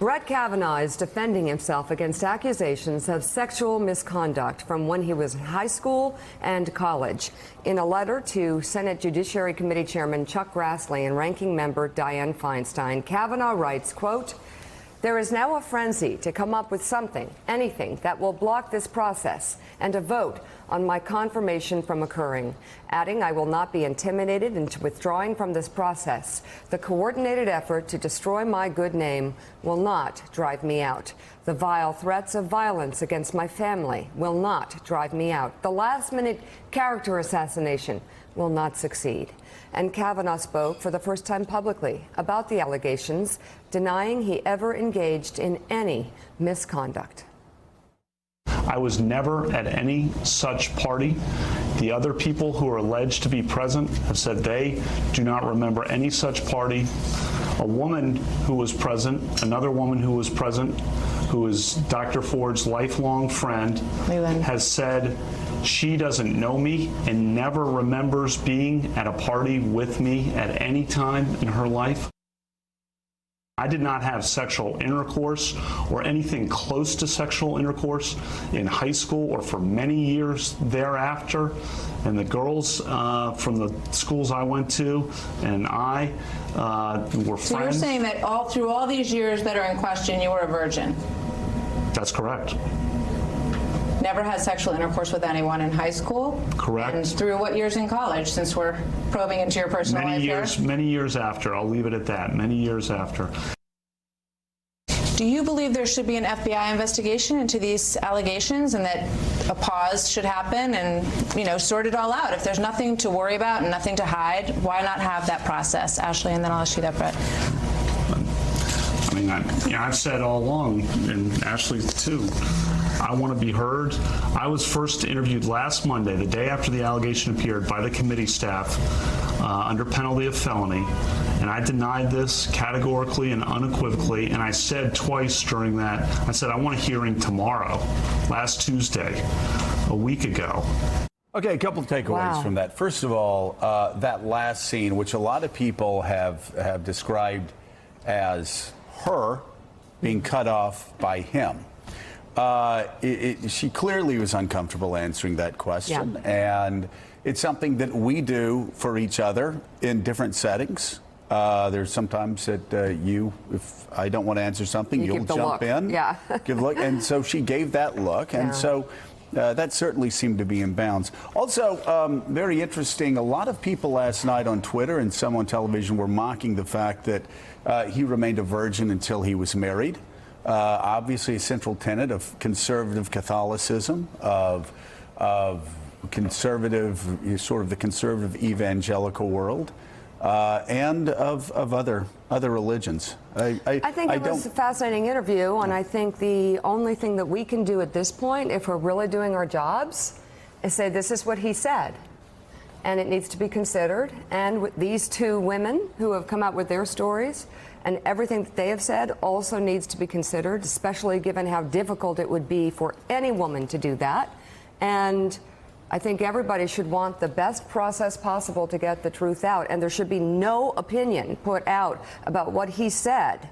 Brett Kavanaugh is defending himself against accusations of sexual misconduct from when he was in high school and college. In a letter to Senate Judiciary Committee Chairman Chuck Grassley and Ranking Member Dianne Feinstein, Kavanaugh writes, quote, "There is now a frenzy to come up with something, anything, that will block this process and a vote on my confirmation from occurring. Adding, I will not be intimidated into withdrawing from this process. The coordinated effort to destroy my good name will not drive me out. The vile threats of violence against my family will not drive me out. The last-minute character assassination will not succeed." And Kavanaugh spoke for the first time publicly about the allegations, denying he ever engaged in any misconduct. I was never at any such party. The other people who are alleged to be present have said they do not remember any such party. A woman who was present, another woman who was present, who is Dr. Ford's lifelong friend, has said she doesn't know me and never remembers being at a party with me at any time in her life. I did not have sexual intercourse or anything close to sexual intercourse in high school or for many years thereafter. And the girls from the schools I went to and I were friends. So you're saying that through all these years that are in question, you were a virgin? That's correct. Never had sexual intercourse with anyone in high school? Correct. And through what years in college, since we're probing into your personal life here? Many years after. I'll leave it at that. Many years after. Do you believe there should be an FBI investigation into these allegations and that a pause should happen and, sort it all out? If there's nothing to worry about and nothing to hide, why not have that process? Ashley, and then I'll ask you that, Brett. I mean, I've said all along, and Ashley too, I want to be heard. I was first interviewed last Monday, the day after the allegation appeared, by the committee staff under penalty of felony. And I denied this categorically and unequivocally. And I said twice during that, I said, I want a hearing tomorrow, last Tuesday, a week ago. Okay, a couple of takeaways from that. First of all, that last scene, which a lot of people have described as her being cut off by him. She clearly was uncomfortable answering that question, and it's something that we do for each other in different settings. There's sometimes that if I don't want to answer something, you'll jump in, give a look, and so she gave that look, and so that certainly seemed to be in bounds. Also, very interesting, a lot of people last night on Twitter and some on television were mocking the fact that he remained a virgin until he was married. Obviously a central tenet of conservative Catholicism, of conservative, sort of the conservative evangelical world, and of other religions. I think it was a fascinating interview, and I think the only thing that we can do at this point, if we're really doing our jobs, is say this is what he said. And it needs to be considered. And with these two women who have come out with their stories and everything that they have said also needs to be considered, especially given how difficult it would be for any woman to do that. And I think everybody should want the best process possible to get the truth out. And there should be no opinion put out about what he said,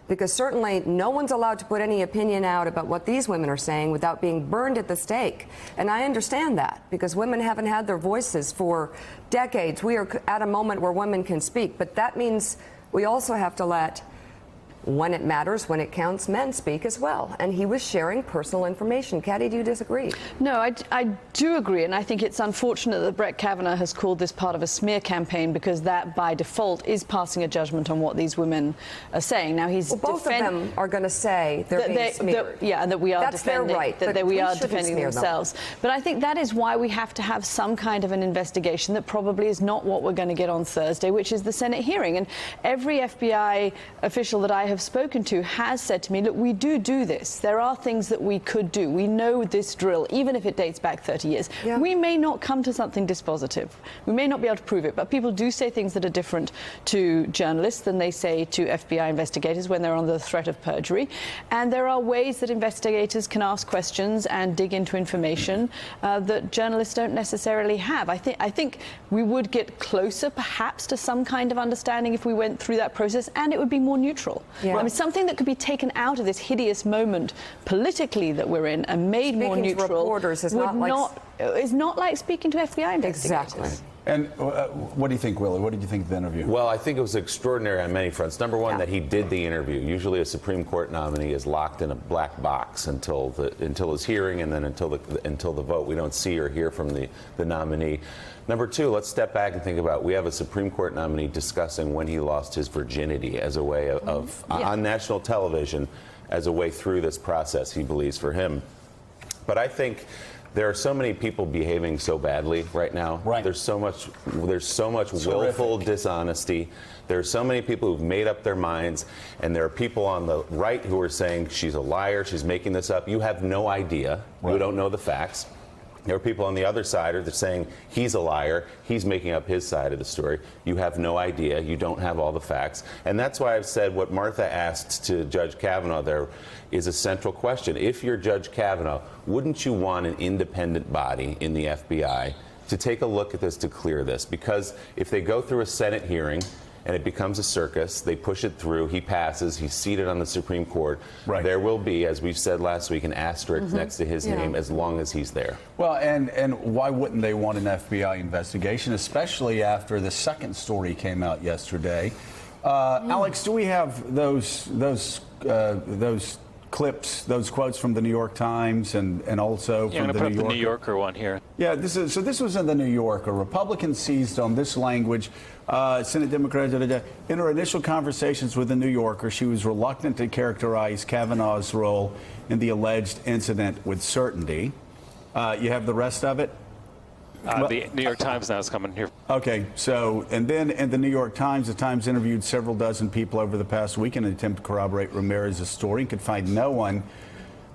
because certainly no one's allowed to put any opinion out about what these women are saying without being burned at the stake. And I understand that, because women haven't had their voices for decades. We are at a moment where women can speak, but that means we also have to let, when it matters, when it counts, men speak as well. And he was sharing personal information. Caddy, do you disagree? No, I do agree. And I think it's unfortunate that Brett Kavanaugh has called this part of a smear campaign, because that, by default, is passing a judgment on what these women are saying. Now, he's both of them are going to say they're being smeared. And that we are That's defending, their right, that we are defending them. themselves. But I think that is why we have to have some kind of an investigation that probably is not what we're going to get on Thursday, which is the Senate hearing. And every FBI official that I have spoken to has said to me, look, we do this. There are things that we could do. We know this drill, even if it dates back 30 years. Yeah. We may not come to something dispositive. We may not be able to prove it, but people do say things that are different to journalists than they say to FBI investigators when they're under the threat of perjury. And there are ways that investigators can ask questions and dig into information that journalists don't necessarily have. I think we would get closer, perhaps, to some kind of understanding if we went through that process, and it would be more neutral. Yeah. I mean, something that could be taken out of this hideous moment politically that we're in and made more Speaking to neutral reporters is would not not like speaking to FBI investigators. Exactly. And what do you think, Willie? What did you think of the interview? Well, I think it was extraordinary on many fronts. Number one, Yeah. that he did the interview. Usually a Supreme Court nominee is locked in a black box until his hearing and then until the vote. We don't see or hear from the nominee. Number two, let's step back and think about, we have a Supreme Court nominee discussing when he lost his virginity as a way of on national television, as a way through this process, he believes, for him. But I think there are so many people behaving so badly right now. Right. There's so much willful dishonesty. There are so many people who've made up their minds, and there are people on the right who are saying she's a liar, she's making this up. You have no idea. Right. You don't know the facts. There are people on the other side who are saying he's a liar, he's making up his side of the story. You have no idea, you don't have all the facts. And that's why I've said what Martha asked to Judge Kavanaugh there is a central question. If you're Judge Kavanaugh, wouldn't you want an independent body in the FBI to take a look at this, to clear this? Because if they go through a Senate hearing and it becomes a circus, they push it through, he passes, he's seated on the Supreme Court, Right. There will be, as we've said last week, an asterisk next to his name as long as he's there. Well, and why wouldn't they want an FBI investigation, especially after the second story came out yesterday? Alex, do we have those clips, those quotes from the New York Times and also Yeah, I'm from going to the put up New the New Yorker? Yorker one here. Yeah, this was in the New Yorker. Republicans seized on this language. Senate Democrats, in her initial conversations with the New Yorker, she was reluctant to characterize Kavanaugh's role in the alleged incident with certainty. You have the rest of it? The New York Times now is coming here. Okay, so, and then in the New York Times, the Times interviewed several dozen people over the past week in an attempt to corroborate Ramirez's story and could find no one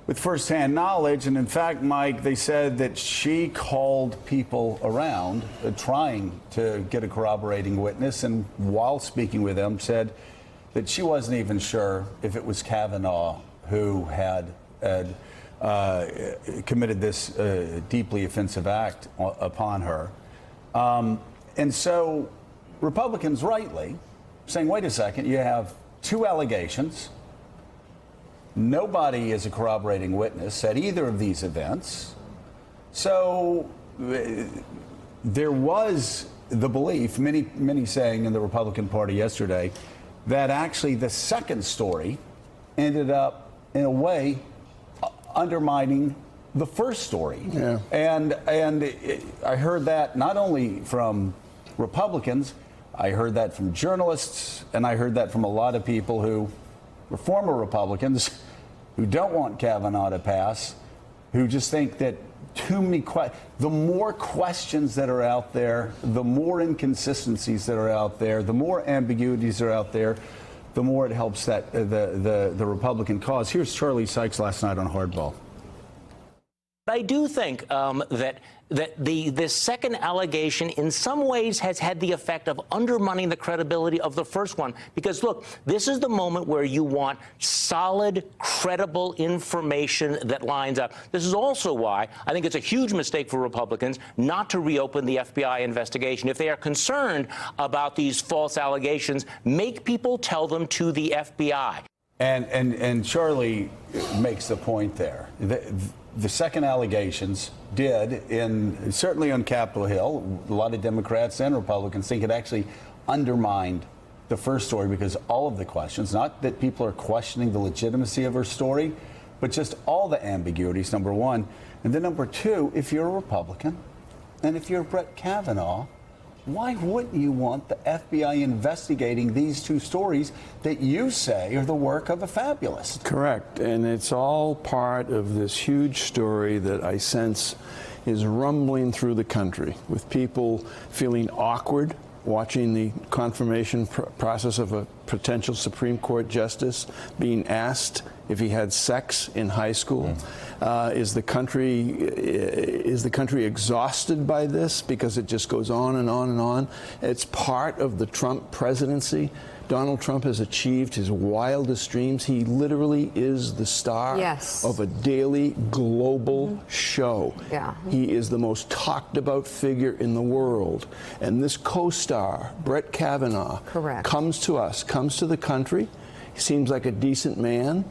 with firsthand knowledge. And in fact, Mike, they said that she called people around trying to get a corroborating witness, and while speaking with them said that she wasn't even sure if it was Kavanaugh who had committed this deeply offensive act upon her. And so Republicans rightly saying, wait a second, you have two allegations. Nobody is a corroborating witness at either of these events. So there was the belief, many saying in the Republican Party yesterday, that actually the second story ended up, in a way, undermining the first story. Yeah. And I heard that not only from Republicans, I heard that from journalists, and I heard that from a lot of people who were former Republicans who don't want Kavanaugh to pass, who just think that too many the more questions that are out there, the more inconsistencies that are out there, the more ambiguities that are out there, the more it helps that the Republican cause. Here's Charlie Sykes last night on Hardball. I do think that this second allegation in some ways has had the effect of undermining the credibility of the first one. Because, look, this is the moment where you want solid, credible information that lines up. This is also why I think it's a huge mistake for Republicans not to reopen the FBI investigation. If they are concerned about these false allegations, make people tell them to the FBI. And Charlie makes the point there. The second allegations did, certainly on Capitol Hill, a lot of Democrats and Republicans think it actually undermined the first story because all of the questions, not that people are questioning the legitimacy of her story, but just all the ambiguities, number one. And then number two, if you're a Republican and if you're Brett Kavanaugh, why wouldn't you want the FBI investigating these two stories that you say are the work of a fabulist? Correct. And it's all part of this huge story that I sense is rumbling through the country, with people feeling awkward watching the confirmation process of a potential Supreme Court justice, being asked if he had sex in high school. Is the country exhausted by this because it just goes on and on and on? It's part of the Trump presidency. Donald Trump has achieved his wildest dreams. He literally is the star of a daily global show. Yeah. He is the most talked about figure in the world. And this co-star, Brett Kavanaugh, comes to us, comes to the country. He seems like a decent man.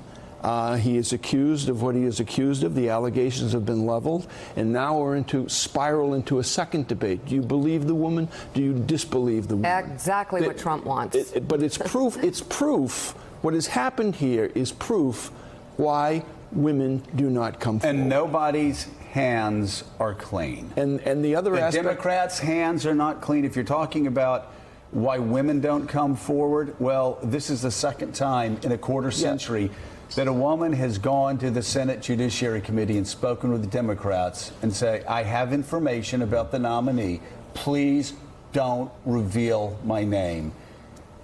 He is accused of what he is accused of. The allegations have been leveled, and now we're spiral into a second debate. Do you believe the woman? Do you disbelieve the woman? Exactly what Trump wants. But it's proof. It's proof. What has happened here is proof why women do not come forward. And nobody's hands are clean. And the other aspect, Democrats' hands are not clean. If you're talking about why women don't come forward, well, this is the second time in a quarter century that a woman has gone to the Senate Judiciary Committee and spoken with the Democrats and say, I have information about the nominee. Please don't reveal my name.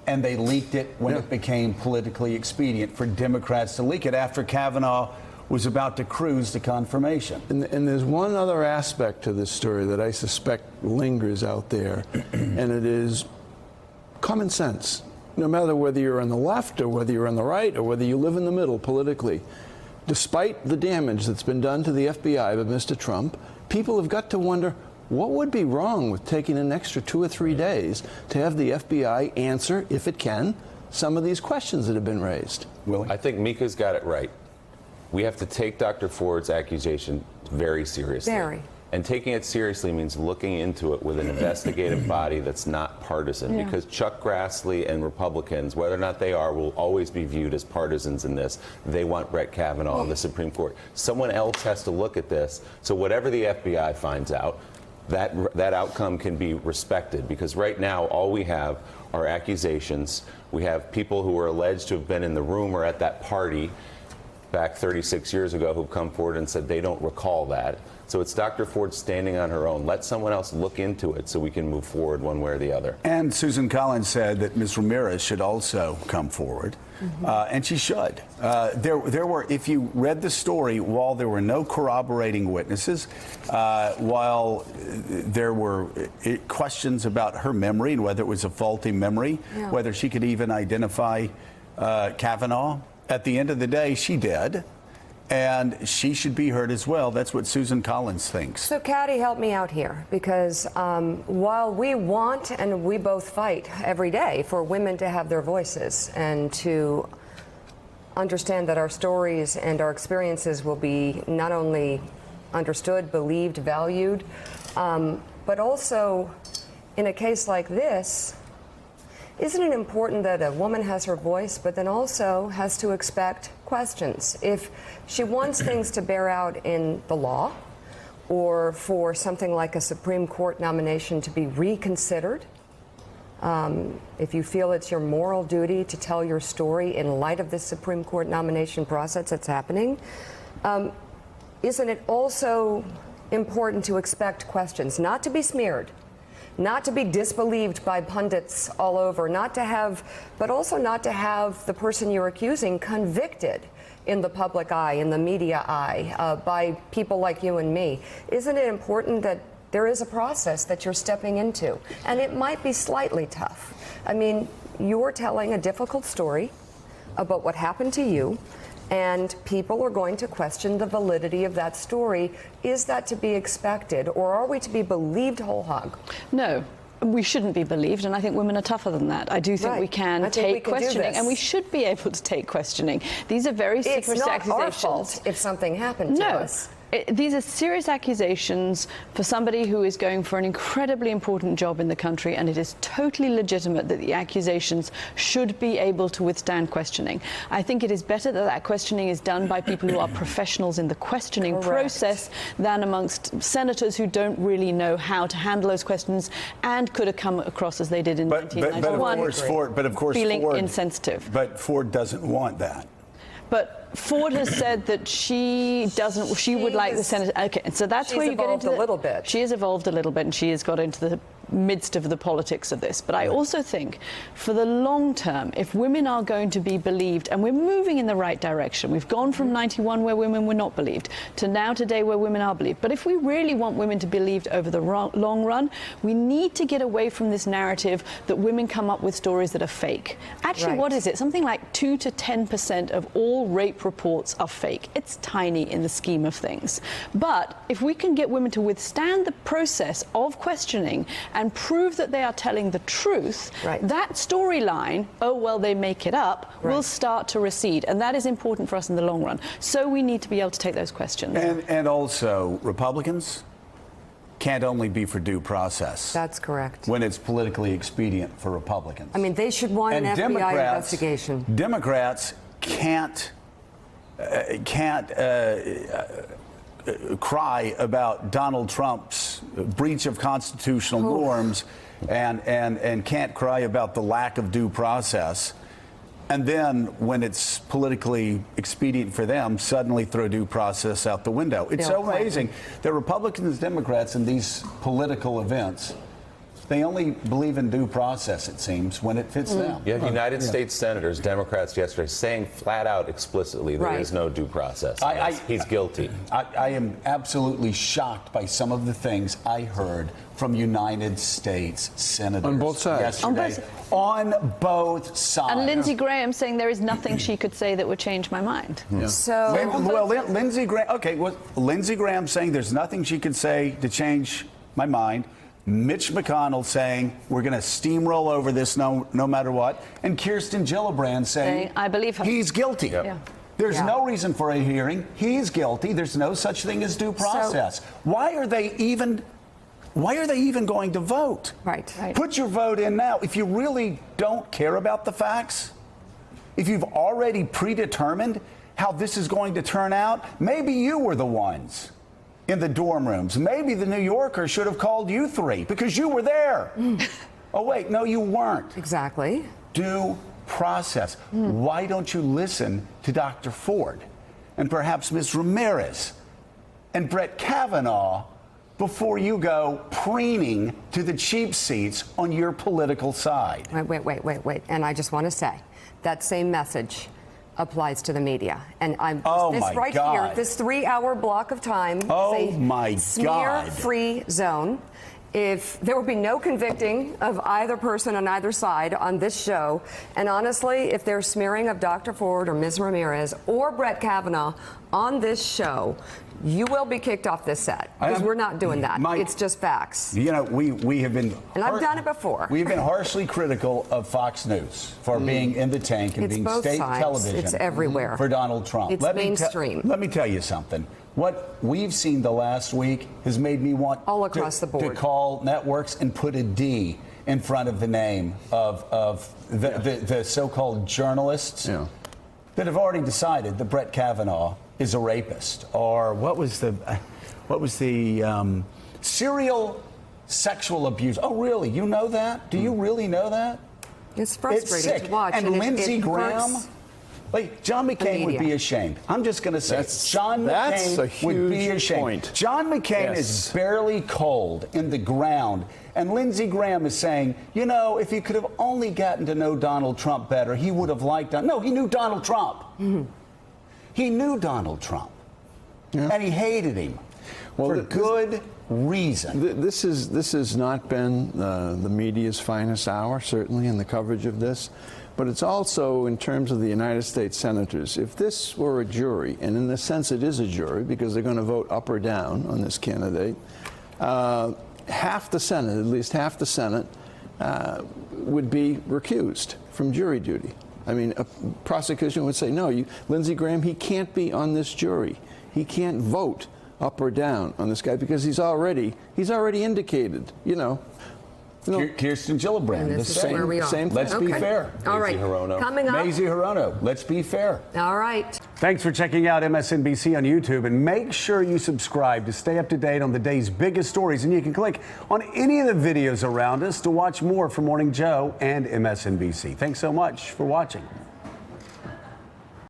And they leaked it when it became politically expedient for Democrats to leak it after Kavanaugh was about to cruise to confirmation. And there's one other aspect to this story that I suspect lingers out there, and it is common sense. No matter whether you're on the left or whether you're on the right or whether you live in the middle politically, despite the damage that's been done to the FBI by Mr. Trump, people have got to wonder, what would be wrong with taking an extra 2 or 3 days to have the FBI answer, if it can, some of these questions that have been raised? Willie? I think Mika's got it right. We have to take Dr. Ford's accusation very seriously. Very. And taking it seriously means looking into it with an investigative body that's not partisan, because Chuck Grassley and Republicans, whether or not they are, will always be viewed as partisans in this. They want Brett Kavanaugh on the Supreme Court. Someone else has to look at this. So whatever the FBI finds out, that outcome can be respected, because right now all we have are accusations. We have people who are alleged to have been in the room or at that party back 36 years ago who've come forward and said they don't recall that. So it's Dr. Ford standing on her own. Let someone else look into it so we can move forward one way or the other. And Susan Collins said that Ms. Ramirez should also come forward, and she should. There were, if you read the story, while there were no corroborating witnesses, while there were questions about her memory and whether it was a faulty memory, whether she could even identify Kavanaugh, at the end of the day, she did. And she should be heard as well. That's what Susan Collins thinks. So, Caddy, help me out here, because while we want and we both fight every day for women to have their voices and to understand that our stories and our experiences will be not only understood, believed, valued, but also in a case like this, isn't it important that a woman has her voice, but then also has to expect questions? If she wants things to bear out in the law, or for something like a Supreme Court nomination to be reconsidered, if you feel it's your moral duty to tell your story in light of this Supreme Court nomination process that's happening, isn't it also important to expect questions, not to be smeared, not to be disbelieved by pundits all over, but also not to have the person you're accusing convicted in the public eye, in the media eye, by people like you and me? Isn't it important that there is a process that you're stepping into? And it might be slightly tough. I mean, you're telling a difficult story about what happened to you, and people are going to question the validity of that story. Is that to be expected, or are we to be believed whole hog? No. We shouldn't be believed, and I think women are tougher than that. I do think we can take questioning, and we should be able to take questioning. These are very serious accusations. It's not our fault if something happened to us. These are serious accusations for somebody who is going for an incredibly important job in the country, and it is totally legitimate that the accusations should be able to withstand questioning. I think it is better that that questioning is done by people who are professionals in the questioning process than amongst senators who don't really know how to handle those questions and could have come across as they did in 1991, but of course, feeling Ford, insensitive. But Ford doesn't want that. But Ford has said that she would like the Senate. Okay, and so that's where you get into a little bit. She has evolved a little bit, and she has got into the midst of the politics of this. But I also think for the long term, if women are going to be believed, and we're moving in the right direction, we've gone from 91 where women were not believed to now today where women are believed. But if we really want women to be believed over the long run, we need to get away from this narrative that women come up with stories that are fake. Actually, what is it? Something like 2 to 10% of all rape reports are fake. It's tiny in the scheme of things. But if we can get women to withstand the process of questioning and prove that they are telling the truth, that storyline, oh, well, they make it up, will start to recede. And that is important for us in the long run. So we need to be able to take those questions. And also, Republicans can't only be for due process. That's correct. When it's politically expedient for Republicans. I mean, they should want an FBI investigation. Democrats can't cry about Donald Trump's breach of constitutional norms and can't cry about the lack of due process. And then, when it's politically expedient for them, suddenly throw due process out the window. It's so amazing that Republicans, Democrats in these political events, they only believe in due process, it seems, when it fits them. You have United States senators, Democrats yesterday, saying flat out explicitly there is no due process. He's guilty. I am absolutely shocked by some of the things I heard from United States senators. On both sides. Yesterday. On both sides. And Lindsey Graham saying there is nothing she could say that would change my mind. Lindsey Graham, Lindsey Graham saying there's nothing she could say to change my mind. Mitch McConnell saying we're going to steamroll over this no matter what. And Kirsten Gillibrand saying I believe her. He's guilty. There's no reason for a hearing. He's guilty. There's no such thing as due process. Why are they even going to vote? Right. Put your vote in now. If you really don't care about the facts, if you've already predetermined how this is going to turn out, maybe you were the ones in the dorm rooms. Maybe the New Yorker should have called you three because you were there. Oh, wait, no, you weren't. Exactly. Due process. Why don't you listen to Dr. Ford and perhaps Ms. Ramirez and Brett Kavanaugh before you go preening to the cheap seats on your political side? Wait. And I just want to say that same message applies to the media. And I'm here, this 3-hour block of time is a smear-free zone. If there will be no convicting of either person on either side on this show, and honestly, if there's smearing of Dr. Ford or Ms. Ramirez or Brett Kavanaugh on this show, you will be kicked off this set because we're not doing that. It's just facts. You know, we have been, and I've done it before. We've been harshly critical of Fox News for being in the tank and being state television. It's everywhere for Donald Trump. It's mainstream. Let me tell you something. What we've seen the last week has made me want all across the board to call networks and put a D in front of the name of the so-called journalists that have already decided that Brett Kavanaugh is a rapist, or what was the serial sexual abuse? Oh, really? You know that? Do you really know that? It's frustrating It's sick. to watch. And Lindsey Graham. Like, John McCain would be ashamed. I'm just going to say, John McCain would be ashamed. John McCain is barely cold in the ground, and Lindsey Graham is saying, you know, if he could have only gotten to know Donald Trump better, he would have liked him. No, he knew Donald Trump. He knew Donald Trump, and he hated him for good reason. This has not been the media's finest hour, certainly, in the coverage of this. But it's also in terms of the United States senators. If this were a jury, and in a sense it is a jury because they're going to vote up or down on this candidate, half the Senate, at least half the Senate, would be recused from jury duty. I mean, a prosecution would say, no, Lindsey Graham, he can't be on this jury. He can't vote up or down on this guy because he's already indicated, you know. Kirsten Gillibrand, the same. Let's be fair. All right. Coming up. Mazie Hirono, let's be fair. All right. Thanks for checking out MSNBC on YouTube, and make sure you subscribe to stay up to date on the day's biggest stories. And you can click on any of the videos around us to watch more from Morning Joe and MSNBC. Thanks so much for watching.